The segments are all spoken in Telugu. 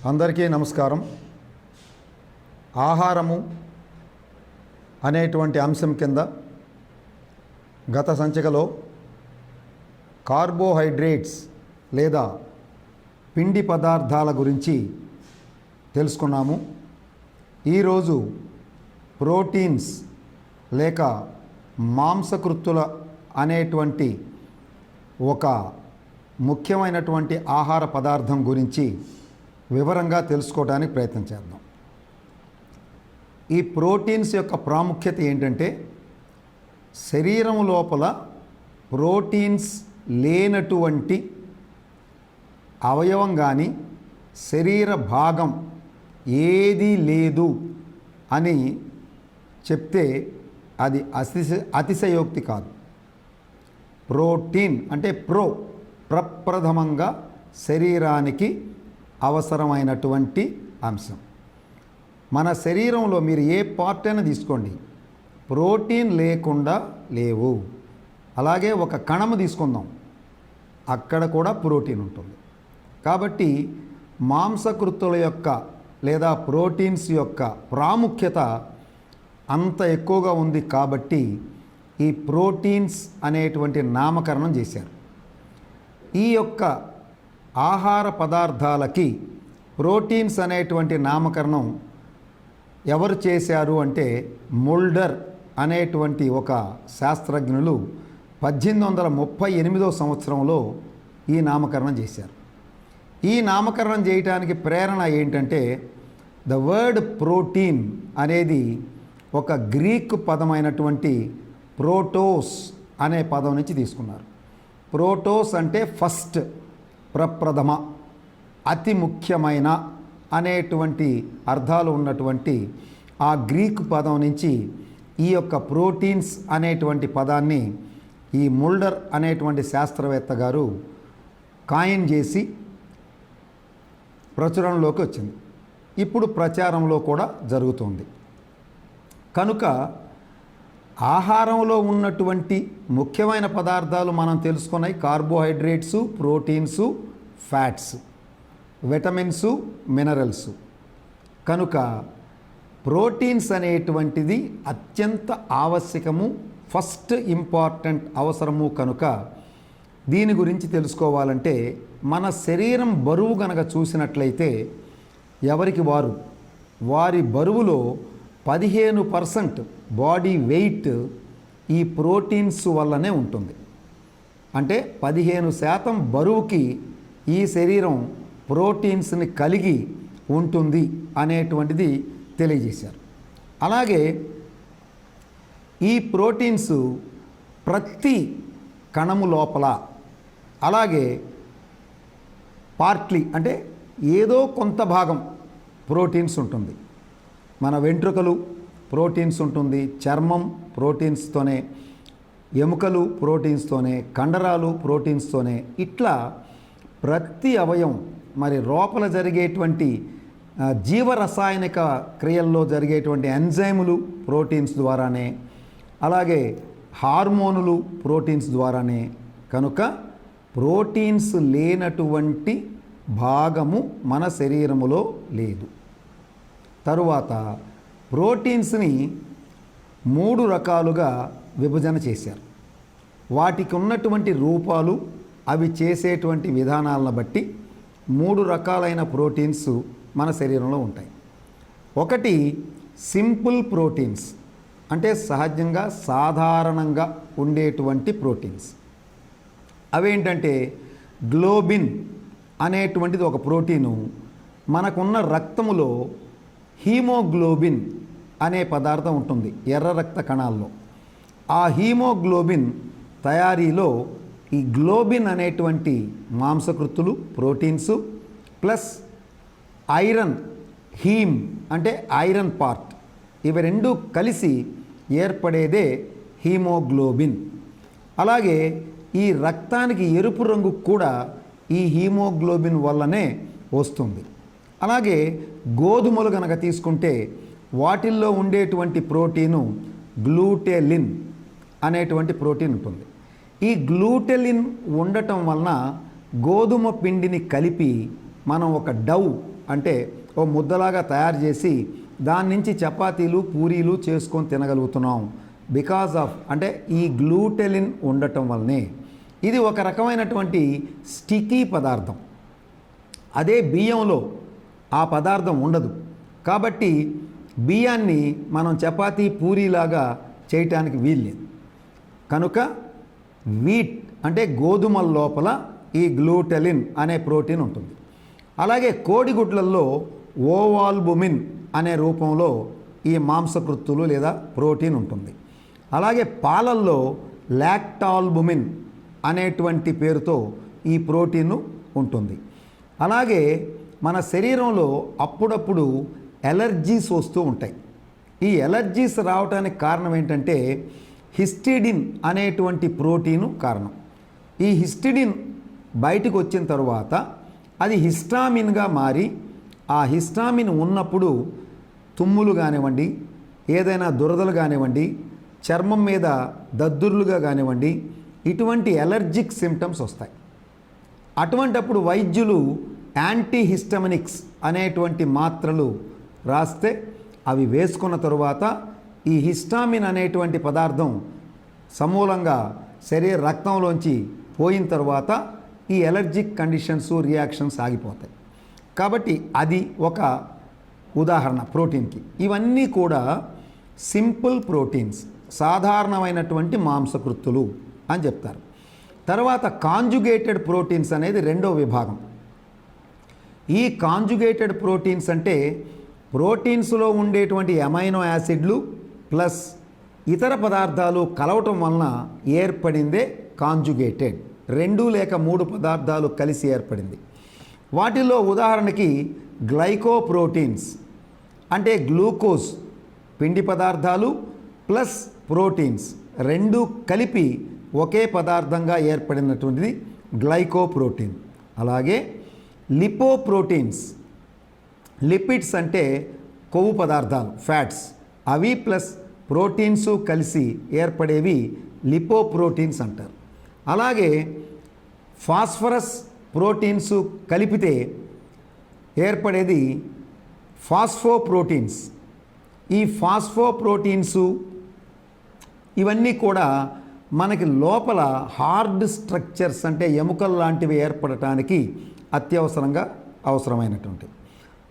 అందరికీ నమస్కారం. ఆహారము అనేటువంటి అంశం కింద గత సంచికలో కార్బోహైడ్రేట్స్ లేదా పిండి పదార్థాల గురించి తెలుసుకున్నాము. ఈరోజు ప్రోటీన్స్ లేక మాంసకృత్తుల అనేటువంటి ఒక ముఖ్యమైనటువంటి ఆహార పదార్థం గురించి వివరంగా తెలుసుకోవడానికి ప్రయత్నం చేద్దాం. ఈ ప్రోటీన్స్ యొక్క ప్రాముఖ్యత ఏంటంటే, శరీరం లోపల ప్రోటీన్స్ లేనటువంటి అవయవం కానీ శరీర భాగం ఏదీ లేదు అని చెప్తే అది అతిశయోక్తి కాదు. ప్రోటీన్ అంటే ప్రప్రథమంగా శరీరానికి అవసరమైనటువంటి అంశం. మన శరీరంలో మీరు ఏ పార్ట్ అయినా తీసుకోండి, ప్రోటీన్ లేకుండా లేవు. అలాగే ఒక కణము తీసుకుందాం, అక్కడ కూడా ప్రోటీన్ ఉంటుంది. కాబట్టి మాంసకృత్తుల యొక్క లేదా ప్రోటీన్స్ యొక్క ప్రాముఖ్యత అంత ఎక్కువగా ఉంది. కాబట్టి ఈ ప్రోటీన్స్ అనేటువంటి నామకరణం చేశారు. ఈ యొక్క ఆహార పదార్థాలకి ప్రోటీన్స్ అనేటువంటి నామకరణం ఎవరు చేశారు అంటే, ముల్డర్ అనేటువంటి ఒక శాస్త్రజ్ఞులు 1838 సంవత్సరంలో ఈ నామకరణం చేశారు. ఈ నామకరణం చేయటానికి ప్రేరణ ఏంటంటే, ద వర్డ్ ప్రోటీన్ అనేది ఒక గ్రీక్ పదమైనటువంటి ప్రోటోస్ అనే పదం నుంచి తీసుకున్నారు. ప్రోటోస్ అంటే ఫస్ట్, ప్రప్రథమ, అతి ముఖ్యమైన అనేటువంటి అర్థాలు ఉన్నటువంటి ఆ గ్రీకు పదం నుంచి ఈ యొక్క ప్రోటీన్స్ అనేటువంటి పదాన్ని ఈ ముల్డర్ అనేటువంటి శాస్త్రవేత్త గారు కాయిన్ చేసి ప్రచురణలోకి వచ్చింది. ఇప్పుడు ప్రచారంలో కూడా జరుగుతుంది. కనుక ఆహారంలో ఉన్నటువంటి ముఖ్యమైన పదార్థాలు మనం తెలుసుకున్నాయి. Carbohydrates, proteins, fats, vitamins, minerals. కనుక ప్రోటీన్స్ అనేటువంటిది అత్యంత ఆవశ్యకము, ఫస్ట్ ఇంపార్టెంట్ అవసరము. కనుక దీని గురించి తెలుసుకోవాలంటే మన శరీరం బరువు గనక చూసినట్లయితే ఎవరికి వారి బరువులో 15% బాడీ వెయిట్ ఈ ప్రోటీన్స్ వల్లనే ఉంటుంది. అంటే 15% బరువుకి ఈ శరీరం ప్రోటీన్స్ని కలిగి ఉంటుంది అనేటువంటిది తెలియజేశారు. అలాగే ఈ ప్రోటీన్స్ ప్రతి కణము లోపల, అలాగే పార్ట్లీ అంటే ఏదో కొంత భాగం ప్రోటీన్స్ ఉంటుంది. మన వెంట్రుకలు ప్రోటీన్స్ ఉంటుంది, చర్మం ప్రోటీన్స్తోనే, ఎముకలు ప్రోటీన్స్తోనే, కండరాలు ప్రోటీన్స్తోనే, ఇట్లా ప్రతి అవయవం మరి లోపల జరిగేటువంటి జీవరసాయనిక క్రియల్లో జరిగేటువంటి ఎంజైములు ప్రోటీన్స్ ద్వారానే, అలాగే హార్మోనులు ప్రోటీన్స్ ద్వారానే. కనుక ప్రోటీన్స్ లేనటువంటి భాగము మన శరీరములో లేదు. తరువాత ప్రోటీన్స్ని 3 రకాలుగా విభజన చేశారు. వాటికి ఉన్నటువంటి రూపాలు, అవి చేసేటువంటి విధానాలను బట్టి 3 రకాలైన ప్రోటీన్స్ మన శరీరంలో ఉంటాయి. ఒకటి సింపుల్ ప్రోటీన్స్, అంటే సహజంగా సాధారణంగా ఉండేటువంటి ప్రోటీన్స్. అవేంటంటే గ్లోబిన్ అనేటువంటిది ఒక ప్రోటీను. మనకున్న రక్తములో హీమోగ్లోబిన్ అనే పదార్థం ఉంటుంది ఎర్ర రక్త కణాల్లో. ఆ హీమోగ్లోబిన్ తయారీలో ఈ గ్లోబిన్ అనేటువంటి మాంసకృత్తులు, ప్రోటీన్స్ ప్లస్ ఐరన్, హీమ్ అంటే ఐరన్ పార్ట్, ఇవి 2 కలిసి ఏర్పడేదే హీమోగ్లోబిన్. అలాగే ఈ రక్తానికి ఎరుపు రంగు కూడా ఈ హీమోగ్లోబిన్ వల్లనే వస్తుంది. అలాగే గోధుమలు కనుక తీసుకుంటే వాటిల్లో ఉండేటువంటి ప్రోటీను గ్లూటెలిన్ అనేటువంటి ప్రోటీన్ ఉంటుంది. ఈ గ్లూటెలిన్ ఉండటం వలన గోధుమ పిండిని కలిపి మనం ఒక డౌ అంటే ఓ ముద్దలాగా తయారు చేసి దాని నుంచి చపాతీలు పూరీలు చేసుకొని తినగలుగుతున్నాం. బికాజ్ ఆఫ్ అంటే ఈ గ్లూటెలిన్ ఉండటం వల్లనే. ఇది ఒక రకమైనటువంటి స్టికీ పదార్థం. అదే బియ్యంలో ఆ పదార్థం ఉండదు. కాబట్టి బియ్యాన్ని మనం చపాతీ పూరీలాగా చేయటానికి వీల్లేదు. కనుక వీట్ అంటే గోధుమల లోపల ఈ గ్లూటెలిన్ అనే ప్రోటీన్ ఉంటుంది. అలాగే కోడిగుడ్లల్లో ఓవాల్బుమిన్ అనే రూపంలో ఈ మాంసకృత్తులు లేదా ప్రోటీన్ ఉంటుంది. అలాగే పాలల్లో లాక్టాల్బుమిన్ అనేటువంటి పేరుతో ఈ ప్రోటీన్ ఉంటుంది. అలాగే మన శరీరంలో అప్పుడప్పుడు ఎలర్జీస్ వస్తూ ఉంటాయి. ఈ ఎలర్జీస్ రావడానికి కారణం ఏంటంటే హిస్టిడిన్ అనేటువంటి ప్రోటీను కారణం. ఈ హిస్టిడిన్ బయటకు వచ్చిన తర్వాత అది హిస్టామిన్గా మారి ఆ హిస్టామిన్ ఉన్నప్పుడు తుమ్ములు కానివ్వండి, ఏదైనా దురదలు కానివ్వండి, చర్మం మీద దద్దుర్లుగా కానివ్వండి, ఇటువంటి ఎలర్జిక్ సిమ్టమ్స్ వస్తాయి. అటువంటప్పుడు వైద్యులు యాంటీహిస్టమినిక్స్ అనేటువంటి మాత్రలు రాస్తే అవి వేసుకున్న తరువాత ఈ హిస్టామిన్ అనేటువంటి పదార్థం సమూలంగా రక్తంలోంచి పోయిన తర్వాత ఈ ఎలర్జిక్ కండిషన్స్ రియాక్షన్స్ ఆగిపోతాయి. కాబట్టి అది ఒక ఉదాహరణ ప్రోటీన్కి. ఇవన్నీ కూడా సింపుల్ ప్రోటీన్స్, సాధారణమైనటువంటి మాంసకృత్తులు అని చెప్తారు. తర్వాత కాంజుగేటెడ్ ప్రోటీన్స్ అనేది రెండో విభాగం. ఈ కాంజుగేటెడ్ ప్రోటీన్స్ అంటే ప్రోటీన్స్లో ఉండేటువంటి అమైనో యాసిడ్లు ప్లస్ ఇతర పదార్థాలు కలవటం వలన ఏర్పడిందే కాంజుగేటెడ్. 2 లేక 3 పదార్థాలు కలిసి ఏర్పడింది. వాటిల్లో ఉదాహరణకి గ్లైకోప్రోటీన్స్ అంటే గ్లూకోజ్ పిండి పదార్థాలు ప్లస్ ప్రోటీన్స్ 2 కలిపి ఒకే పదార్థంగా ఏర్పడినటువంటిది గ్లైకోప్రోటీన్. అలాగే లిపోప్రోటీన్స్, లిపిడ్స్ అంటే కొవ్వు పదార్థాలు ఫ్యాట్స్, అవి ప్లస్ ప్రోటీన్స్ కలిసి ఏర్పడేవి లిపోప్రోటీన్స్ అంటారు. అలాగే ఫాస్ఫరస్ ప్రోటీన్స్ కలిపితే ఏర్పడేది ఫాస్ఫోప్రోటీన్స్. ఈ ఫాస్ఫోప్రోటీన్స్ ఇవన్నీ కూడా మనకి లోపల హార్డ్ స్ట్రక్చర్స్ అంటే ఎముకలు లాంటివి ఏర్పడటానికి అత్యవసరంగా అవసరమైనటువంటివి.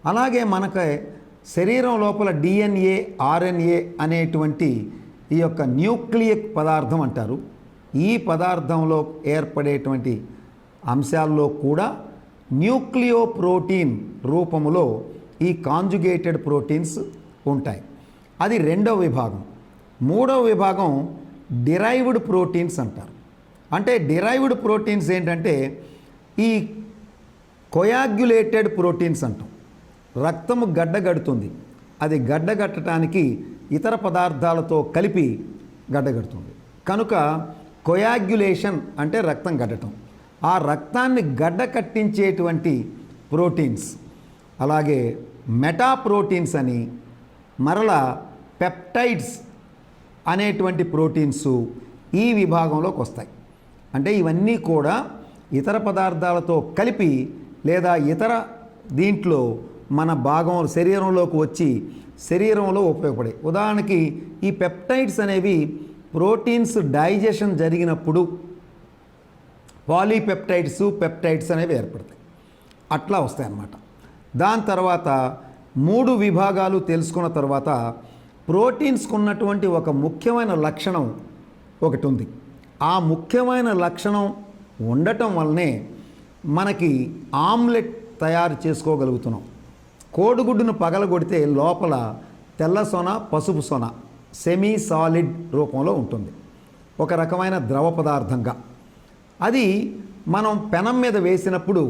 అలాగే మనకి శరీరం లోపల డిఎన్ఏ, ఆర్ఎన్ఏ అనేటువంటి ఈ యొక్క న్యూక్లియిక్ పదార్థం అంటారు. ఈ పదార్థంలో ఏర్పడేటువంటి అంశాల్లో కూడా న్యూక్లియోప్రోటీన్ రూపంలో ఈ కాంజుగేటెడ్ ప్రోటీన్స్ ఉంటాయి. అది రెండవ విభాగం. మూడవ విభాగం డిరైవ్డ్ ప్రోటీన్స్ అంటారు. అంటే డిరైవ్డ్ ప్రోటీన్స్ ఏంటంటే ఈ కొయాగ్యులేటెడ్ ప్రోటీన్స్ అంటాం. రక్తము గడ్డగడుతుంది, అది గడ్డగట్టడానికి ఇతర పదార్థాలతో కలిపి గడ్డగడుతుంది. కనుక కొయాగ్యులేషన్ అంటే రక్తం గడ్డటం. ఆ రక్తాన్ని గడ్డ కట్టించేటువంటి ప్రోటీన్స్. అలాగే మెటాప్రోటీన్స్ అని, మరలా పెప్టైడ్స్ అనేటువంటి ప్రోటీన్స్ ఈ విభాగంలోకి వస్తాయి. అంటే ఇవన్నీ కూడా ఇతర పదార్థాలతో కలిపి లేదా ఇతర దీంట్లో మన భాగం శరీరంలోకి వచ్చి శరీరంలో ఉపయోగపడే. ఉదాహరణకి ఈ పెప్టైడ్స్ అనేవి ప్రోటీన్స్ డైజెషన్ జరిగినప్పుడు పాలీపెప్టైడ్స్, పెప్టైడ్స్ అనేవి ఏర్పడతాయి. అట్లా వస్తాయి అన్నమాట. దాని తర్వాత 3 విభాగాలు తెలుసుకున్న తర్వాత ప్రోటీన్స్కు ఉన్నటువంటి ఒక ముఖ్యమైన లక్షణం ఒకటి ఉంది. ఆ ముఖ్యమైన లక్షణం ఉండటం వల్లనే మనకి ఆమ్లెట్ తయారు చేసుకోగలుగుతున్నాం. కోడిగుడ్డును పగలగొడితే లోపల తెల్ల సొన, పసుపు సొన సెమీ సాలిడ్ రూపంలో ఉంటుంది, ఒక రకమైన ద్రవ పదార్థంగా. అది మనం పెనం మీద వేసినప్పుడు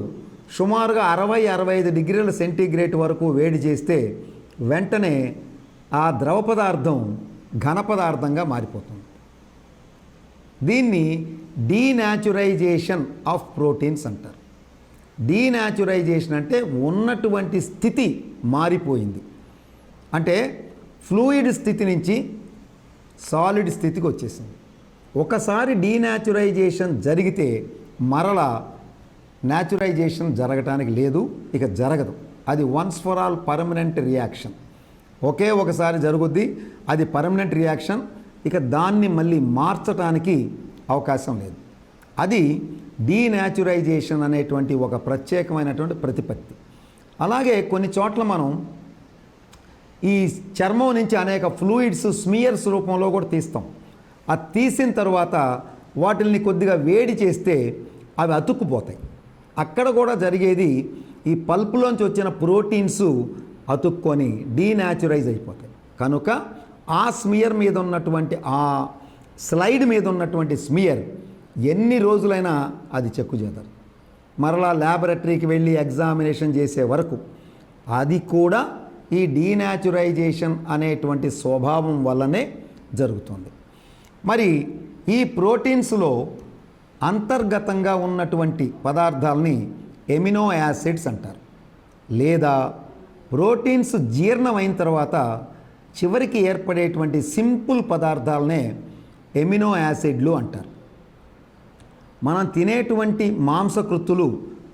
సుమారుగా 60-65 డిగ్రీల సెంటీగ్రేడ్ వరకు వేడి చేస్తే వెంటనే ఆ ద్రవ పదార్థం ఘన పదార్థంగా మారిపోతుంది. దీన్ని డీనాచురైజేషన్ ఆఫ్ ప్రోటీన్స్ అంటారు. డీనాచురైజేషన్ అంటే ఉన్నటువంటి స్థితి మారిపోయింది. అంటే ఫ్లూయిడ్ స్థితి నుంచి సాలిడ్ స్థితికి వచ్చేసింది. ఒకసారి డీనాచురైజేషన్ జరిగితే మరలా న్యాచురైజేషన్ జరగటానికి లేదు, ఇక జరగదు. అది once for all permanent reaction. ఒకే ఒకసారి జరుగుద్ది, అది పర్మనెంట్ రియాక్షన్. ఇక దాన్ని మళ్ళీ మార్చడానికి అవకాశం లేదు. అది డీన్యాచురైజేషన్ అనేటువంటి ఒక ప్రత్యేకమైనటువంటి ప్రతిపత్తి. అలాగే కొన్ని చోట్ల మనం ఈ చర్మం నుంచి అనేక ఫ్లూయిడ్స్ స్మియర్స్ రూపంలో కూడా తీస్తాం. అది తీసిన తర్వాత వాటిల్ని కొద్దిగా వేడి చేస్తే అవి అతుక్కుపోతాయి. అక్కడ కూడా జరిగేది ఈ పల్పులోంచి వచ్చిన ప్రోటీన్స్ అతుక్కొని డీన్యాచురైజ్ అయిపోతాయి. కనుక ఆ స్మియర్ మీద ఉన్నటువంటి ఆ స్లైడ్ మీద ఉన్నటువంటి స్మియర్ ఎన్ని రోజులైనా అది చెక్కు చేస్తారు. మరలా ల్యాబొరేటరీకి వెళ్ళి ఎగ్జామినేషన్ చేసే వరకు అది కూడా ఈ డీన్యాచురైజేషన్ అనేటువంటి స్వభావం వల్లనే జరుగుతుంది. మరి ఈ ప్రోటీన్స్లో అంతర్గతంగా ఉన్నటువంటి పదార్థాలని ఎమినో యాసిడ్స్ అంటారు. లేదా ప్రోటీన్స్ జీర్ణమైన తర్వాత చివరికి ఏర్పడేటువంటి సింపుల్ పదార్థాలనే ఎమినో యాసిడ్లు అంటారు. మనం తినేటువంటి మాంసకృత్తులు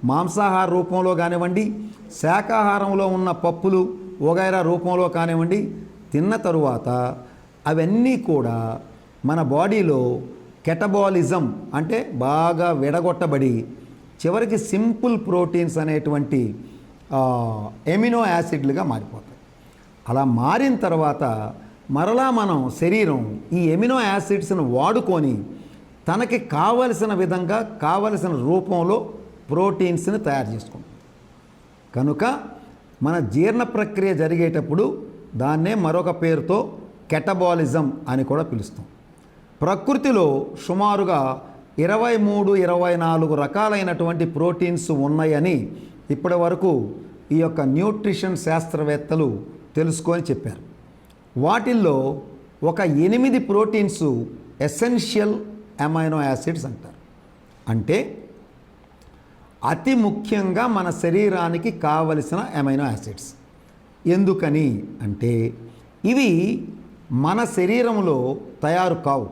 మాంసాహార రూపంలో కానివ్వండి, శాకాహారంలో ఉన్న పప్పులు వగైరా రూపంలో కానివ్వండి, తిన్న తరువాత అవన్నీ కూడా మన బాడీలో కెటబాలిజం అంటే బాగా విడగొట్టబడి చివరికి సింపుల్ ప్రోటీన్స్ అనేటువంటి ఎమినో యాసిడ్లుగా మారిపోతాయి. అలా మారిన తర్వాత మరలా మనం శరీరం ఈ ఎమినో యాసిడ్స్ను వాడుకొని తనకి కావలసిన విధంగా కావలసిన రూపంలో ప్రోటీన్స్ని తయారు చేసుకుంటుంది. కనుక మన జీర్ణ ప్రక్రియ జరిగేటప్పుడు దాన్నే మరొక పేరుతో కెటబాలిజం అని కూడా పిలుస్తాం. ప్రకృతిలో సుమారుగా 23-24 రకాలైనటువంటి ప్రోటీన్స్ ఉన్నాయని ఇప్పటి వరకు ఈ యొక్క న్యూట్రిషన్ శాస్త్రవేత్తలు తెలుసుకొని చెప్పారు. వాటిల్లో ఒక 8 ప్రోటీన్స్ ఎసెన్షియల్ అమైనో యాసిడ్స్ అంటారు. అంటే అతి ముఖ్యంగా మన శరీరానికి కావలసిన అమైనో యాసిడ్స్. ఎందుకని అంటే ఇవి మన శరీరంలో తయారు కావు.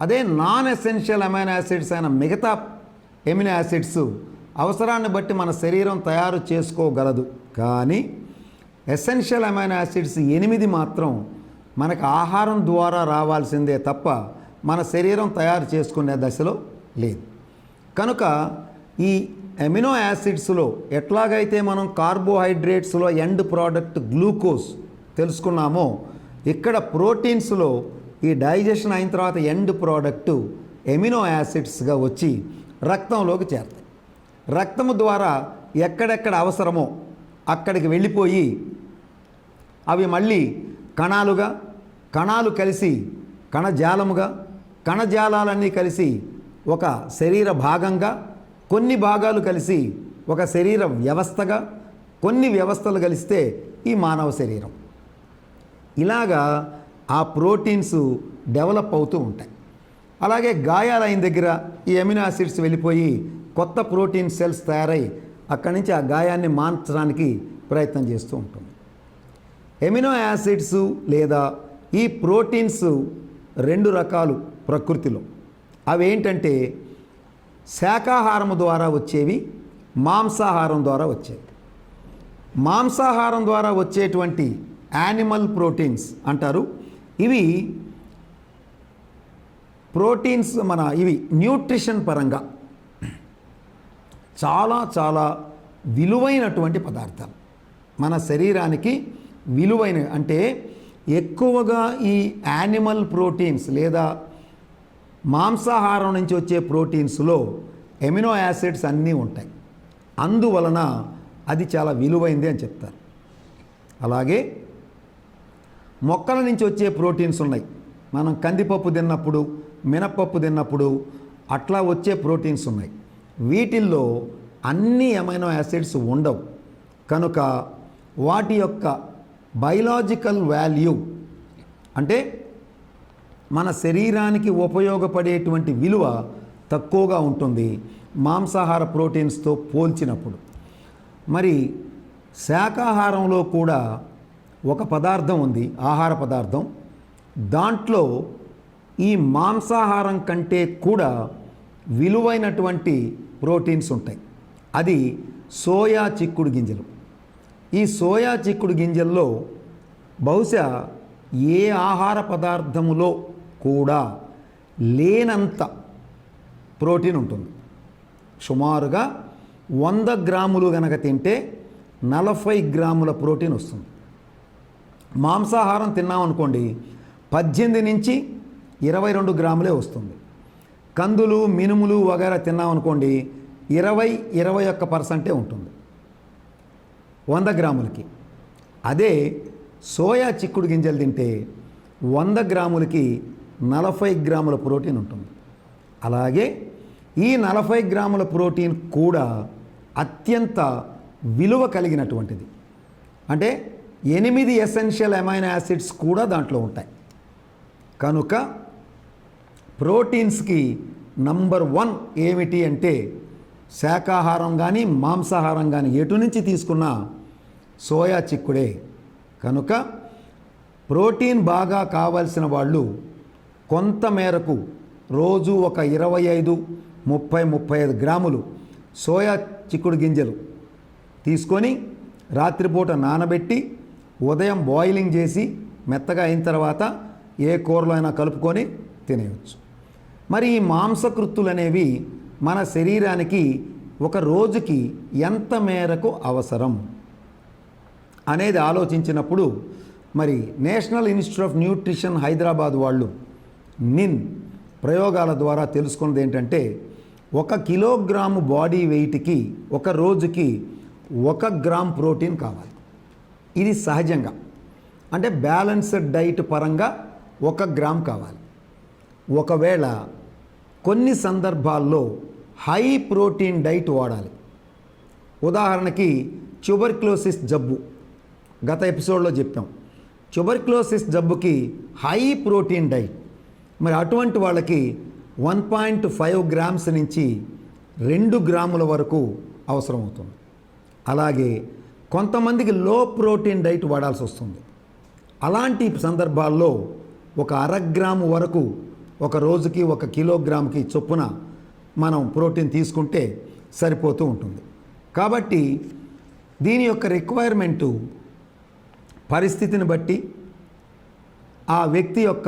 అదే నాన్ ఎసెన్షియల్ అమైనో యాసిడ్స్ అయిన మిగతా ఎమినో యాసిడ్స్ అవసరాన్ని బట్టి మన శరీరం తయారు చేసుకోగలదు. కానీ ఎసెన్షియల్ అమైనో యాసిడ్స్ 8 మాత్రం మనకు ఆహారం ద్వారా రావాల్సిందే తప్ప మన శరీరం తయారు చేసుకునే దశలో లేదు. కనుక ఈ ఎమినో యాసిడ్స్లో ఎట్లాగైతే మనం కార్బోహైడ్రేట్స్లో ఎండ్ ప్రోడక్ట్ గ్లూకోజ్ తెలుసుకున్నామో, ఇక్కడ ప్రోటీన్స్లో ఈ డైజెషన్ అయిన తర్వాత ఎండ్ ప్రోడక్ట్ ఎమినో యాసిడ్స్గా వచ్చి రక్తంలోకి చేరుతాయి. రక్తము ద్వారా ఎక్కడెక్కడ అవసరమో అక్కడికి వెళ్ళిపోయి అవి మళ్ళీ కణాలుగా, కణాలు కలిసి కణజాలముగా, కణజాలాలన్నీ కలిసి ఒక శరీర భాగంగా, కొన్ని భాగాలు కలిసి ఒక శరీర వ్యవస్థగా, కొన్ని వ్యవస్థలు కలిస్తే ఈ మానవ శరీరం. ఇలాగా ఆ ప్రోటీన్స్ డెవలప్ అవుతూ ఉంటాయి. అలాగే గాయాలైన దగ్గర ఈ ఎమినో యాసిడ్స్ వెళ్ళిపోయి కొత్త ప్రోటీన్ సెల్స్ తయారై అక్కడి నుంచి ఆ గాయాన్ని మాన్చడానికి ప్రయత్నం చేస్తూ ఉంటుంది. ఎమినో యాసిడ్స్ లేదా ఈ ప్రోటీన్స్ 2 రకాలు ప్రకృతిలో. అవి ఏంటంటే శాకాహారం ద్వారా వచ్చేవి, మాంసాహారం ద్వారా వచ్చేవి. మాంసాహారం ద్వారా వచ్చేటువంటి యానిమల్ ప్రోటీన్స్ అంటారు. ఇవి ప్రోటీన్స్ ఇవి న్యూట్రిషన్ పరంగా చాలా చాలా విలువైనటువంటి పదార్థాలు. మన శరీరానికి విలువైన అంటే ఎక్కువగా ఈ యానిమల్ ప్రోటీన్స్ లేదా మాంసాహారం నుంచి వచ్చే ప్రోటీన్స్లో ఎమినో యాసిడ్స్ అన్నీ ఉంటాయి. అందువలన అది చాలా విలువైంది అని చెప్తారు. అలాగే మొక్కల నుంచి వచ్చే ప్రోటీన్స్ ఉన్నాయి. మనం కందిపప్పు తిన్నప్పుడు, మినప్పప్పు తిన్నప్పుడు అట్లా వచ్చే ప్రోటీన్స్ ఉన్నాయి. వీటిల్లో అన్ని అమైనో యాసిడ్స్ ఉండవు. కనుక వాటి యొక్క బయలాజికల్ వాల్యూ అంటే మన శరీరానికి ఉపయోగపడేటువంటి విలువ తక్కువగా ఉంటుంది మాంసాహార ప్రోటీన్స్తో పోల్చినప్పుడు. మరి శాకాహారంలో కూడా ఒక పదార్థం ఉంది, ఆహార పదార్థం. దాంట్లో ఈ మాంసాహారం కంటే కూడా విలువైనటువంటి ప్రోటీన్స్ ఉంటాయి. అది సోయా చిక్కుడు గింజలు. ఈ సోయా చిక్కుడు గింజల్లో బహుశా ఏ ఆహార పదార్థములో కూడా లేనంత ప్రోటీన్ ఉంటుంది. సుమారుగా 100 గ్రాములు గనక తింటే 40 గ్రాముల ప్రోటీన్ వస్తుంది. మాంసాహారం తిన్నామనుకోండి 18 నుంచి 22 గ్రాములే వస్తుంది. కందులు, మినుములు వగైరా తిన్నామనుకోండి 20-21% ఉంటుంది 100 గ్రాములకి. అదే సోయా చిక్కుడు గింజలు తింటే 100 గ్రాములకి 40 గ్రాముల ప్రోటీన్ ఉంటుంది. అలాగే ఈ 40 గ్రాముల ప్రోటీన్ కూడా అత్యంత విలువ కలిగినటువంటిది. అంటే 8 ఎసెన్షియల్ అమైనో యాసిడ్స్ కూడా దాంట్లో ఉంటాయి. కనుక ప్రోటీన్స్కి నంబర్ 1 ఏమిటి అంటే శాకాహారం కానీ మాంసాహారం కానీ ఎటు నుంచి తీసుకున్నా సోయా చిక్కుడే. కనుక ప్రోటీన్ బాగా కావాల్సిన వాళ్ళు కొంత మేరకు రోజు ఒక 25-35 గ్రాములు సోయా చిక్కుడు గింజలు తీసుకొని రాత్రిపూట నానబెట్టి ఉదయం బాయిలింగ్ చేసి మెత్తగా అయిన తర్వాత ఏ కూరలో అయినా కలుపుకొని తినేయచ్చు. మరి ఈ మాంసకృత్తులు అనేవి మన శరీరానికి ఒక రోజుకి ఎంత మేరకు అవసరం అనేది ఆలోచించినప్పుడు మరి national institute of nutrition Hyderabad వాళ్ళు నిన్ ప్రయోగాల ద్వారా తెలుసుకున్నది ఏంటంటే 1 కిలోగ్రాము బాడీ వెయిట్కి ఒక రోజుకి 1 గ్రామ్ ప్రోటీన్ కావాలి. ఇది సహజంగా అంటే బ్యాలెన్స్డ్ డైట్ పరంగా 1 గ్రామ్ కావాలి. ఒకవేళ కొన్ని సందర్భాల్లో హై ప్రోటీన్ డైట్ వాడాలి. ఉదాహరణకి ట్యూబర్క్లోసిస్ జబ్బు గత ఎపిసోడ్లో చెప్పాం. ట్యూబర్క్లోసిస్ జబ్బుకి హై ప్రోటీన్ డైట్. మరి అటువంటి వాళ్ళకి 1.5 గ్రామ్స్ నుంచి 2 గ్రాముల వరకు అవసరమవుతుంది. అలాగే కొంతమందికి లో ప్రోటీన్ డైట్ వాడాల్సి వస్తుంది. అలాంటి సందర్భాల్లో 1/2 గ్రాము వరకు ఒక రోజుకి 1 కిలోగ్రాముకి చొప్పున మనం ప్రోటీన్ తీసుకుంటే సరిపోతూ ఉంటుంది. కాబట్టి దీని యొక్క రిక్వైర్మెంటు పరిస్థితిని బట్టి ఆ వ్యక్తి యొక్క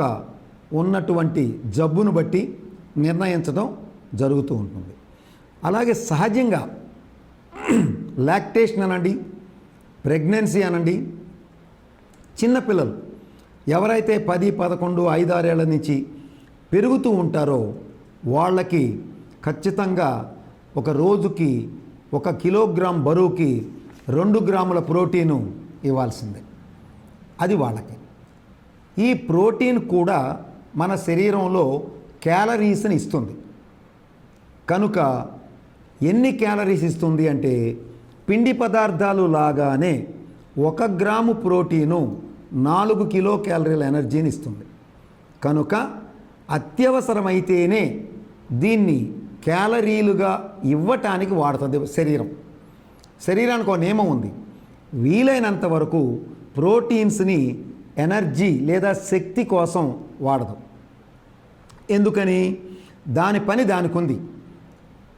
ఉన్నటువంటి జబ్బును బట్టి నిర్ణయించడం జరుగుతూ ఉంటుంది. అలాగే సహజంగా లాక్టేషన్ అనండి, ప్రెగ్నెన్సీ అనండి, చిన్నపిల్లలు ఎవరైతే 10, 11, 5, 6 ఏళ్ల నుంచి పెరుగుతూ ఉంటారో వాళ్ళకి ఖచ్చితంగా ఒక రోజుకి 1 కిలోగ్రామ్ బరువుకి 2 గ్రాముల ప్రోటీను ఇవ్వాల్సిందే. అది వాళ్ళకి. ఈ ప్రోటీన్ కూడా మన శరీరంలో క్యాలరీస్ని ఇస్తుంది. కనుక ఎన్ని క్యాలరీస్ ఇస్తుంది అంటే పిండి పదార్థాలు లాగానే 1 గ్రాము ప్రోటీను 4 కిలో క్యాలరీల ఎనర్జీని ఇస్తుంది. కనుక అత్యవసరమైతేనే దీన్ని క్యాలరీలుగా ఇవ్వటానికి వాడుతుంది శరీరానికి ఒక నియమం ఉంది. వీలైనంత వరకు ప్రోటీన్స్ని ఎనర్జీ లేదా శక్తి కోసం వాడదు. ఎందుకని? దాని పని దానికి ఉంది.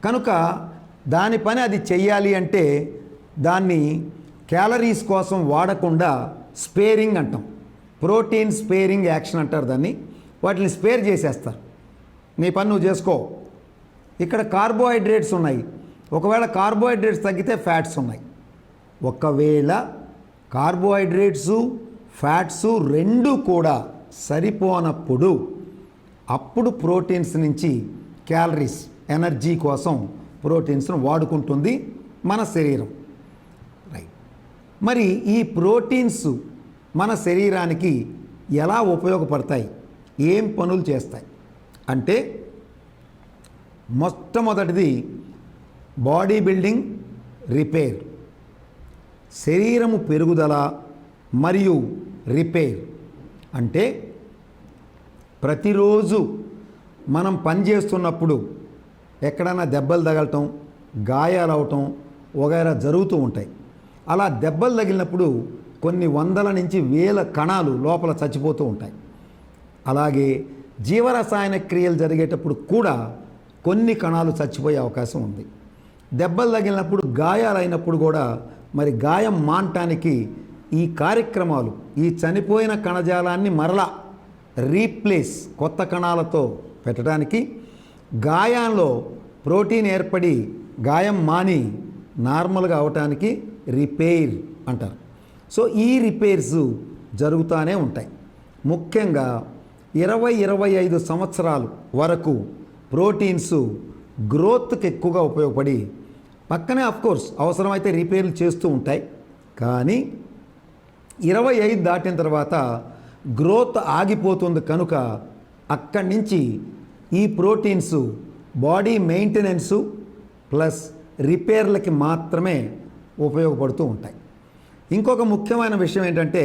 కనుక దాని పని అది చెయ్యాలి అంటే దాన్ని క్యాలరీస్ కోసం వాడకుండా స్పేరింగ్ అంటాం. ప్రోటీన్ స్పేరింగ్ యాక్షన్ అంటారు దాన్ని. వాటిని స్పేర్ చేసేస్తారు. నీ పని నువ్వు చేసుకో. ఇక్కడ కార్బోహైడ్రేట్స్ ఉన్నాయి. ఒకవేళ కార్బోహైడ్రేట్స్ తగ్గితే ఫ్యాట్స్ ఉన్నాయి. ఒకవేళ కార్బోహైడ్రేట్సు ఫ్యాట్స్ రెండూ కూడా సరిపోనప్పుడు అప్పుడు ప్రోటీన్స్ నుంచి క్యాలరీస్ ఎనర్జీ కోసం ప్రోటీన్స్ను వాడుకుంటుంది మన శరీరం. రైట్. మరి ఈ ప్రోటీన్స్ మన శరీరానికి ఎలా ఉపయోగపడతాయి, ఏం పనులు చేస్తాయి అంటే మొట్టమొదటిది బాడీ బిల్డింగ్, రిపేర్. శరీరము పెరుగుదల మరియు రిపేర్ అంటే ప్రతిరోజు మనం పనిచేస్తున్నప్పుడు ఎక్కడైనా దెబ్బలు తగలటం, గాయాలు అవటం వగైరా జరుగుతూ ఉంటాయి. అలా దెబ్బలు తగిలినప్పుడు కొన్ని వందల నుంచి వేల కణాలు లోపల చచ్చిపోతూ ఉంటాయి. అలాగే జీవరసాయన క్రియలు జరిగేటప్పుడు కూడా కొన్ని కణాలు చచ్చిపోయే అవకాశం ఉంది. దెబ్బలు తగిలినప్పుడు, గాయాలైనప్పుడు కూడా మరి గాయం మానటానికి ఈ కార్యక్రమాలు ఈ చనిపోయిన కణజాలాన్ని మరలా రీప్లేస్ కొత్త కణాలతో పెట్టడానికి గాయంలో ప్రోటీన్ ఏర్పడి గాయం మాని నార్మల్గా అవటానికి రిపేర్ అంటారు. సో ఈ రిపేర్స్ జరుగుతూనే ఉంటాయి. ముఖ్యంగా 20-25 సంవత్సరాలు వరకు ప్రోటీన్స్ గ్రోత్కి ఎక్కువగా ఉపయోగపడి పక్కనే అఫ్కోర్స్ అవసరమైతే రిపేర్లు చేస్తూ ఉంటాయి. కానీ 25 దాటిన తర్వాత గ్రోత్ ఆగిపోతుంది కనుక అక్కడి నుంచి ఈ ప్రోటీన్స్ బాడీ మెయింటెనెన్సు ప్లస్ రిపేర్లకి మాత్రమే ఉపయోగపడుతూ ఉంటాయి. ఇంకొక ముఖ్యమైన విషయం ఏంటంటే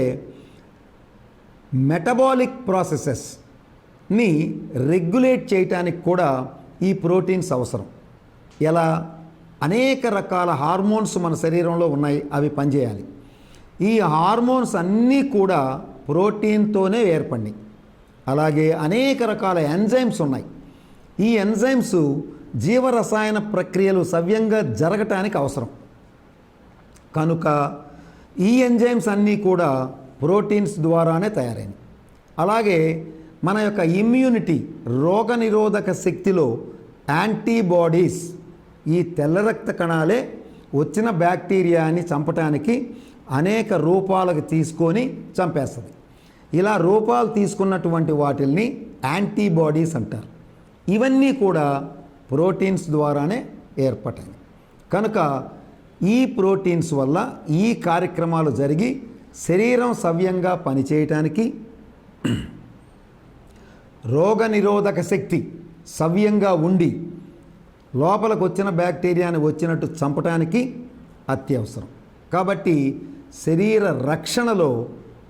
మెటబాలిక్ ప్రాసెసెస్ని రెగ్యులేట్ చేయటానికి కూడా ఈ ప్రోటీన్స్ అవసరం. ఎలా? అనేక రకాల హార్మోన్స్ మన శరీరంలో ఉన్నాయి, అవి పనిచేయాలి. ఈ హార్మోన్స్ అన్నీ కూడా ప్రోటీన్తోనే ఏర్పడినాయి. అలాగే అనేక రకాల ఎంజైమ్స్ ఉన్నాయి. ఈ ఎంజైమ్స్ జీవరసాయన ప్రక్రియలు సవ్యంగా జరగటానికి అవసరం కనుక ఈ ఎంజైమ్స్ అన్నీ కూడా ప్రోటీన్స్ ద్వారానే తయారైనవి. అలాగే మన యొక్క ఇమ్యూనిటీ రోగనిరోధక శక్తిలో యాంటీబాడీస్ ఈ తెల్ల రక్త కణాలే వచ్చిన బ్యాక్టీరియాని చంపటానికి అనేక రూపాలకు తీసుకొని చంపేస్తుంది. ఇలా రూపాలు తీసుకున్నటువంటి వాటిల్ని యాంటీబాడీస్ అంటారు. ఇవన్నీ కూడా ప్రోటీన్స్ ద్వారానే ఏర్పడ్డాయి. కనుక ఈ ప్రోటీన్స్ వల్ల ఈ కార్యక్రమాలు జరిగి శరీరం సవ్యంగా పనిచేయటానికి రోగనిరోధక శక్తి సవ్యంగా ఉండి లోపలికి వచ్చిన బ్యాక్టీరియాని వచ్చినట్టు చంపటానికి అత్యవసరం. కాబట్టి శరీర రక్షణలో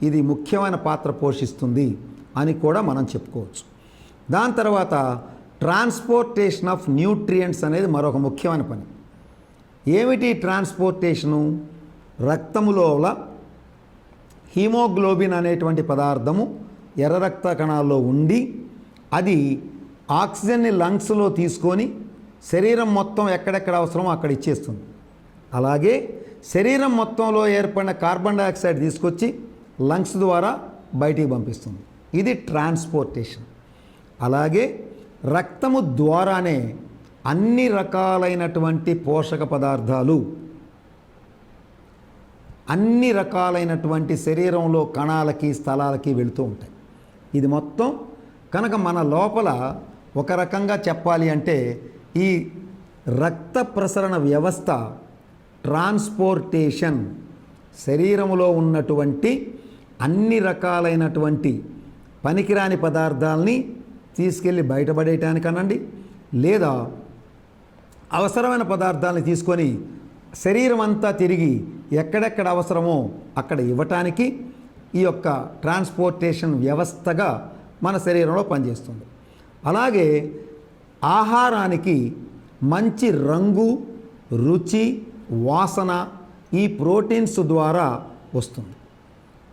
ఇది ముఖ్యమైన పాత్ర పోషిస్తుంది అని కూడా మనం చెప్పుకోవచ్చు. దాని తర్వాత ట్రాన్స్పోర్టేషన్ ఆఫ్ న్యూట్రియంట్స్ అనేది మరొక ముఖ్యమైన పని. ఏమిటి ట్రాన్స్పోర్టేషను? రక్తములోల హీమోగ్లోబిన్ అనేటువంటి పదార్థము ఎర్ర రక్త కణాల్లో ఉండి అది ఆక్సిజన్ని లంగ్స్లో తీసుకొని శరీరం మొత్తం ఎక్కడెక్కడ అవసరమో అక్కడ ఇచ్చేస్తుంది. అలాగే శరీరం మొత్తంలో ఏర్పడిన కార్బన్ డైఆక్సైడ్ తీసుకొచ్చి లంగ్స్ ద్వారా బయటికి పంపిస్తుంది. ఇది ట్రాన్స్పోర్టేషన్. అలాగే రక్తము ద్వారానే అన్ని రకాలైనటువంటి పోషక పదార్థాలు అన్ని రకాలైనటువంటి శరీరంలో కణాలకి స్థలాలకి వెళుతూ ఉంటాయి. ఇది మొత్తం కనుక మన లోపల ఒక రకంగా చెప్పాలి అంటే ఈ రక్త ప్రసరణ వ్యవస్థ ట్రాన్స్పోర్టేషన్ శరీరంలో ఉన్నటువంటి అన్ని రకాలైనటువంటి పనికిరాని పదార్థాలని తీసుకెళ్ళి బయటపడేయటానికనండి, లేదా అవసరమైన పదార్థాలని తీసుకొని శరీరం అంతా తిరిగి ఎక్కడెక్కడ అవసరమో అక్కడ ఇవ్వటానికి ఈ యొక్క ట్రాన్స్పోర్టేషన్ వ్యవస్థగా మన శరీరంలో పనిచేస్తుంది. అలాగే ఆహారానికి మంచి రంగు, రుచి, వాసన ఈ ప్రోటీన్స్ ద్వారా వస్తుంది.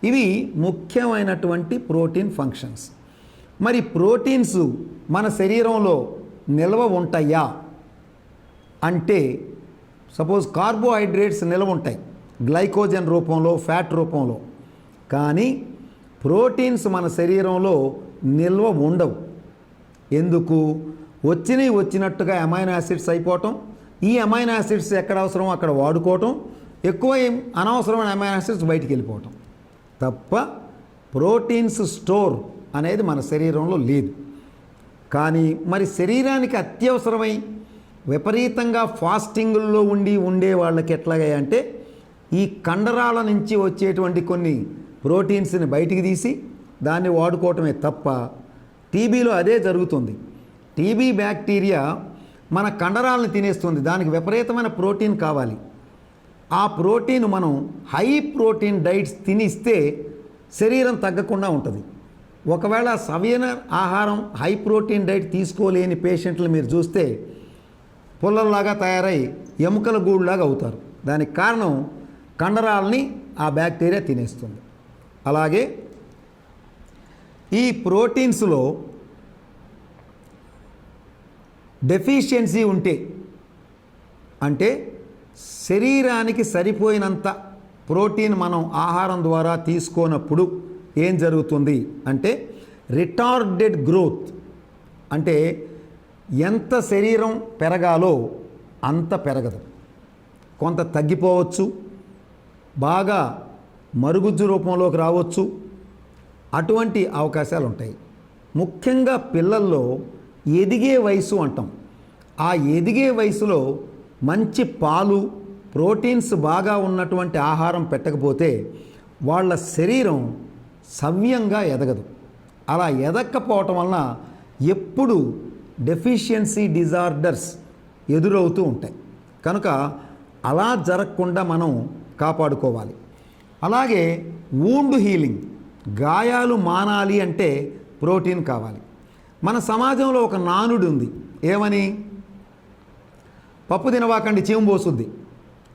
ఇవి ముఖ్యమైనటువంటి ప్రోటీన్ ఫంక్షన్స్. మరి ప్రోటీన్స్ మన శరీరంలో నిల్వ ఉంటాయా అంటే సపోజ్ కార్బోహైడ్రేట్స్ నిల్వ ఉంటాయి గ్లైకోజన్ రూపంలో, ఫ్యాట్ రూపంలో. కానీ ప్రోటీన్స్ మన శరీరంలో నిల్వ ఉండవు. ఎందుకు? వచ్చినట్టుగా అమైనో యాసిడ్స్ అయిపోవటం, ఈ అమైనో యాసిడ్స్ ఎక్కడ అవసరమో అక్కడ వాడుకోవటం, ఎక్కువ అనవసరమైన అమైనో యాసిడ్స్ బయటికి వెళ్ళిపోవటం తప్ప ప్రోటీన్స్ స్టోర్ అనేది మన శరీరంలో లేదు. కానీ మరి శరీరానికి అత్యవసరమై విపరీతంగా ఫాస్టింగుల్లో ఉండే వాళ్ళకి ఎట్లాగా అంటే ఈ కండరాల నుంచి వచ్చేటువంటి కొన్ని ప్రోటీన్స్ని బయటికి తీసి దాన్ని వాడుకోవటమే తప్ప టీబీలో అదే జరుగుతుంది. టీబీ బ్యాక్టీరియా మన కండరాలను తినేస్తుంది. దానికి విపరీతమైన ప్రోటీన్ కావాలి. ఆ ప్రోటీన్ మనం హై ప్రోటీన్ డైట్స్ తినిస్తే శరీరం తగ్గకుండా ఉంటుంది. ఒకవేళ సరైన ఆహారం హై ప్రోటీన్ డైట్ తీసుకోలేని పేషెంట్లు మీరు చూస్తే పుల్లల్లాగా తయారై ఎముకల గూడులాగా అవుతారు. దానికి కారణం కండరాలని ఆ బ్యాక్టీరియా తినేస్తుంది. అలాగే ఈ ప్రోటీన్స్లో డెఫిషియన్సీ ఉంటే అంటే శరీరానికి సరిపోయినంత ప్రోటీన్ మనం ఆహారం ద్వారా తీసుకోనప్పుడు ఏం జరుగుతుంది అంటే రిటార్డెడ్ గ్రోత్, అంటే ఎంత శరీరం పెరగాలో అంత పెరగదు, కొంత తగ్గిపోవచ్చు, బాగా మరుగుజ్జు రూపంలోకి రావచ్చు, అటువంటి అవకాశాలు ఉంటాయి. ముఖ్యంగా పిల్లల్లో ఎదిగే వయసు అంటాం. ఆ ఎదిగే వయసులో మంచి పాలు, ప్రోటీన్స్ బాగా ఉన్నటువంటి ఆహారం పెట్టకపోతే వాళ్ళ శరీరం సవ్యంగా ఎదగదు. అలా ఎదక్కపోవటం వలన ఎప్పుడు డెఫిషియన్సీ డిజార్డర్స్ ఎదురవుతూ ఉంటాయి. కనుక అలా జరగకుండా మనం కాపాడుకోవాలి. అలాగే వూండ్ హీలింగ్, గాయాలు మానాలి అంటే ప్రోటీన్ కావాలి. మన సమాజంలో ఒక నానుడు ఉంది, ఏమని? పప్పు తినవాకండి చీము పోసుద్ది.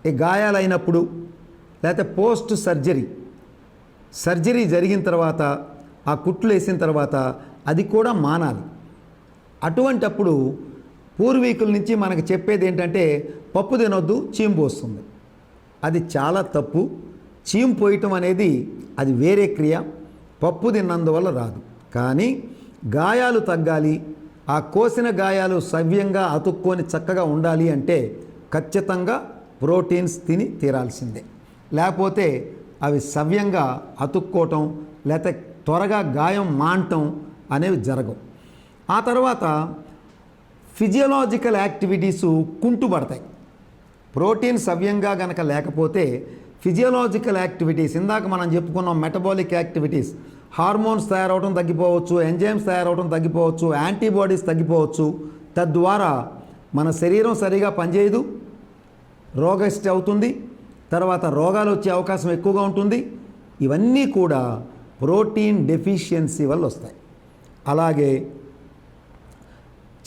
ఈ గాయాలైనప్పుడు లేకపోతే పోస్ట్ సర్జరీ జరిగిన తర్వాత ఆ కుట్లు వేసిన తర్వాత అది కూడా మానాలి. అటువంటప్పుడు పూర్వీకుల నుంచి మనకు చెప్పేది ఏంటంటే పప్పు తినొద్దు, చీము పోస్తుంది. అది చాలా తప్పు. చీము పోయటం అనేది అది వేరే క్రియ, పప్పు తిన్నందువల్ల రాదు. కానీ గాయాలు తగ్గాలి, ఆ కోసిన గాయాలు సవ్యంగా అతుక్కొని చక్కగా ఉండాలి అంటే ఖచ్చితంగా ప్రోటీన్స్ తిని తీరాల్సిందే. లేకపోతే అవి సవ్యంగా అతుక్కోవటం లేకపోతే త్వరగా గాయం మానటం అనేవి జరగవు. ఆ తర్వాత ఫిజియోలాజికల్ యాక్టివిటీసు కుంటుపడతాయి. ప్రోటీన్ సవ్యంగా గనక లేకపోతే ఫిజియోలాజికల్ యాక్టివిటీస్, ఇందాక మనం చెప్పుకున్నాం మెటబాలిక్ యాక్టివిటీస్, హార్మోన్స్ తయారవడం తగ్గిపోవచ్చు, ఎంజైమ్స్ తయారవడం తగ్గిపోవచ్చు, యాంటీబాడీస్ తగ్గిపోవచ్చు. తద్వారా మన శరీరం సరిగా పనిచేయదు, రోగష్టి అవుతుంది, తర్వాత రోగాలు వచ్చే అవకాశం ఎక్కువగా ఉంటుంది. ఇవన్నీ కూడా ప్రోటీన్ డెఫిషియన్సీ వల్ల వస్తాయి. అలాగే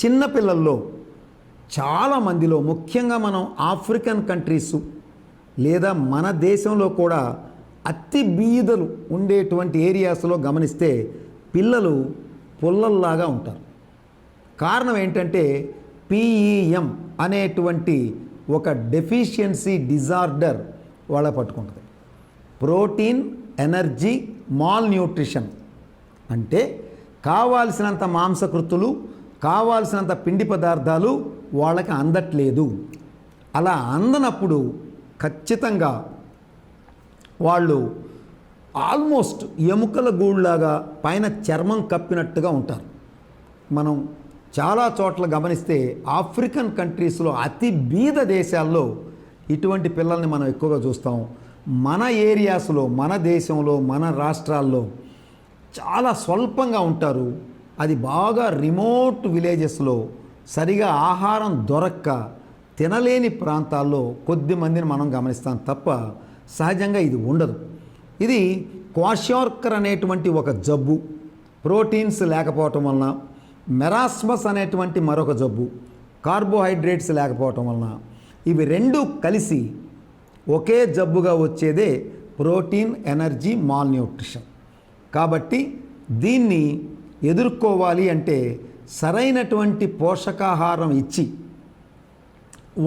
చిన్నపిల్లల్లో చాలామందిలో, ముఖ్యంగా మనం ఆఫ్రికన్ కంట్రీసు లేదా మన దేశంలో కూడా అతి బీదలు ఉండేటువంటి ఏరియాస్లో గమనిస్తే పిల్లలు పుల్లల్లాగా ఉంటారు. కారణం ఏంటంటే పిఈఎం అనేటువంటి ఒక డెఫిషియన్సీ డిజార్డర్ వాళ్ళ పట్టుకుంటుంది. ప్రోటీన్ ఎనర్జీ మాల్ న్యూట్రిషన్, అంటే కావాల్సినంత మాంసకృతులు, కావాల్సినంత పిండి పదార్థాలు వాళ్ళకి అందట్లేదు. అలా అందనప్పుడు ఖచ్చితంగా వాళ్ళు ఆల్మోస్ట్ ఎముకల గూళ్ళలాగా పైన చర్మం కప్పినట్టుగా ఉంటారు. మనం చాలా చోట్ల గమనిస్తే ఆఫ్రికన్ కంట్రీస్లో అతి బీద దేశాల్లో ఇటువంటి పిల్లల్ని మనం ఎక్కువగా చూస్తాం. మన ఏరియాస్లో, మన దేశంలో, మన రాష్ట్రాల్లో చాలా స్వల్పంగా ఉంటారు. అది బాగా రిమోట్ విలేజెస్లో సరిగా ఆహారం దొరక్క తినలేని ప్రాంతాల్లో కొద్ది మందిని మనం గమనిస్తాం తప్ప సహజంగా ఇది ఉండదు. ఇది క్వాషార్కర్ అనేటువంటి ఒక జబ్బు, ప్రోటీన్స్ లేకపోవటం వలన, మెరాస్మస్ అనేటువంటి మరొక జబ్బు, కార్బోహైడ్రేట్స్ లేకపోవటం వలన, ఇవి రెండు కలిసి ఒకే జబ్బుగా వచ్చేదే ప్రోటీన్ ఎనర్జీ మాల్ న్యూట్రిషన్. కాబట్టి దీన్ని ఎదుర్కోవాలి అంటే సరైనటువంటి పోషకాహారం ఇచ్చి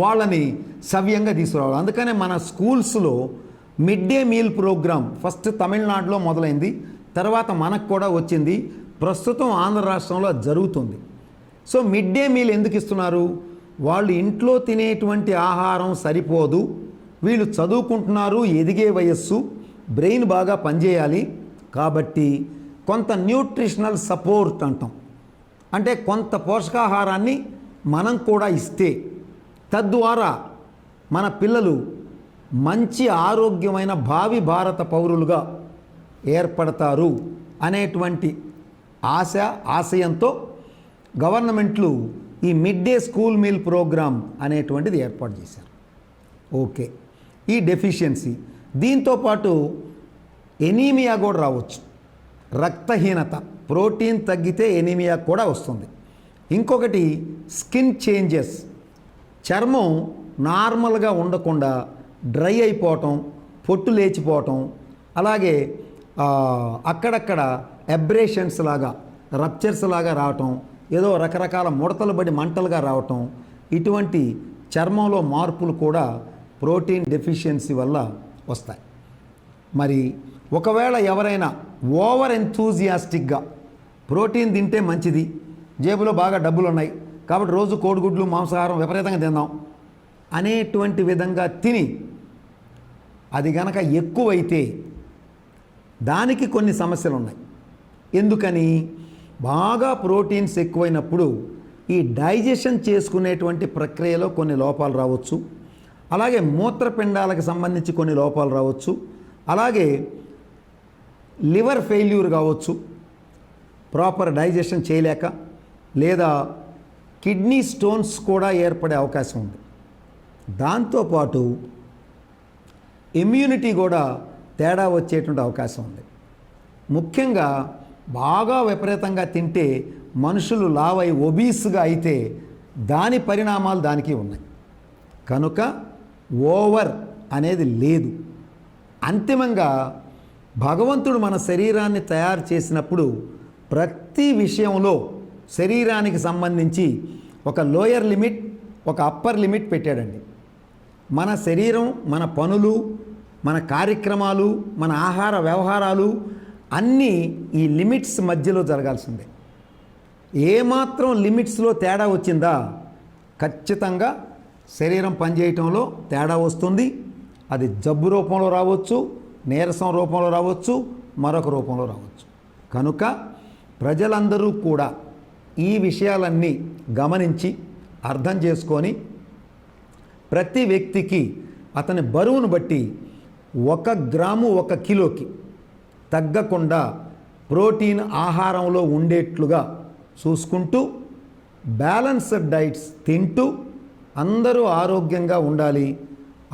వాళ్ళని సవ్యంగా తీసుకురావాలి. అందుకనే మన స్కూల్స్లో mid day meal programme first తమిళనాడులో మొదలైంది, తర్వాత మనకు కూడా వచ్చింది, ప్రస్తుతం ఆంధ్ర రాష్ట్రంలో జరుగుతుంది. సో మిడ్ డే మీల్ ఎందుకు ఇస్తున్నారు? వాళ్ళు ఇంట్లో తినేటువంటి ఆహారం సరిపోదు, వీళ్ళు చదువుకుంటున్నారు, ఎదిగే వయస్సు, బ్రెయిన్ బాగా పనిచేయాలి, కాబట్టి కొంత న్యూట్రిషనల్ సపోర్ట్ అంటాం, అంటే కొంత పోషకాహారాన్ని మనం కూడా ఇస్తే తద్వారా మన పిల్లలు మంచి ఆరోగ్యమైన భావి భారత పౌరులుగా ఏర్పడతారు అనేటువంటి ఆశయంతో గవర్నమెంట్లు ఈ mid day school meal programme అనేటువంటిది ఏర్పాటు చేశారు. ఓకే, ఈ డెఫిషియన్సీ దీంతోపాటు ఎనీమియా కూడా రావచ్చు, రక్తహీనత, ప్రోటీన్ తగ్గితే ఎనీమియా కూడా వస్తుంది. ఇంకొకటి స్కిన్ చేంజెస్, చర్మం నార్మల్గా ఉండకుండా డ్రై అయిపోవటం, పొట్టు లేచిపోవటం, అలాగే అక్కడక్కడ అబ్రేషన్స్ లాగా, రప్చర్స్ లాగా రావటం, ఏదో రకరకాల ముడతలు పడి మంటలుగా రావటం, ఇటువంటి చర్మంలో మార్పులు కూడా ప్రోటీన్ డెఫిషియన్సీ వల్ల వస్తాయి. మరి ఒకవేళ ఎవరైనా ఓవర్ ఎంతూజియాస్టిక్గా ప్రోటీన్ తింటే మంచిది, జేబులో బాగా డబ్బులు ఉన్నాయి కాబట్టి రోజు కోడిగుడ్లు మాంసాహారం విపరీతంగా తిందాం అనేటువంటి విధంగా తిని అది గనక ఎక్కువైతే దానికి కొన్ని సమస్యలు ఉన్నాయి. ఎందుకని? బాగా ప్రోటీన్స్ ఎక్కువైనప్పుడు ఈ డైజెషన్ చేసుకునేటువంటి ప్రక్రియలో కొన్ని లోపాలు రావచ్చు, అలాగే మూత్రపిండాలకు సంబంధించి కొన్ని లోపాలు రావచ్చు, అలాగే లివర్ ఫెయిల్యూర్ కావచ్చు, ప్రాపర్ డైజెషన్ చేయలేక, లేదా కిడ్నీ స్టోన్స్ కూడా ఏర్పడే అవకాశం ఉంది. దాంతోపాటు ఇమ్యూనిటీ కూడా తేడా వచ్చేటువంటి అవకాశం ఉంది. ముఖ్యంగా బాగా విపరీతంగా తింటే మనుషులు లావై ఒబీస్గా అయితే దాని పరిణామాలు దానికి ఉన్నాయి. కనుక ఓవర్ అనేది లేదు. అంతిమంగా భగవంతుడు మన శరీరాన్ని తయారు చేసినప్పుడు ప్రతి విషయంలో శరీరానికి సంబంధించి ఒక లోయర్ లిమిట్, ఒక అప్పర్ లిమిట్ పెట్టాడండి. మన శరీరం, మన పనులు, మన కార్యక్రమాలు, మన ఆహార వ్యవహారాలు అన్నీ ఈ లిమిట్స్ మధ్యలో జరగాల్సిందే. ఏమాత్రం లిమిట్స్లో తేడా వచ్చిందా ఖచ్చితంగా శరీరం పనిచేయటంలో తేడా వస్తుంది. అది జబ్బు రూపంలో రావచ్చు, నీరసం రూపంలో రావచ్చు, మరొక రూపంలో రావచ్చు. కనుక ప్రజలందరూ కూడా ఈ విషయాలన్నీ గమనించి అర్థం చేసుకొని ప్రతి వ్యక్తికి అతని బరువును బట్టి 1 గ్రాము 1 కిలోకి తగ్గకుండా ప్రోటీన్ ఆహారంలో ఉండేట్లుగా చూసుకుంటూ బ్యాలెన్స్డ్ డైట్స్ తింటూ అందరూ ఆరోగ్యంగా ఉండాలి.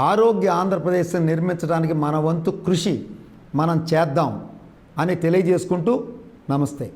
ఆరోగ్య ఆంధ్రప్రదేశ్ని నిర్మించడానికి మన వంతు కృషి మనం చేద్దాం అని తెలియజేసుకుంటూ నమస్తే.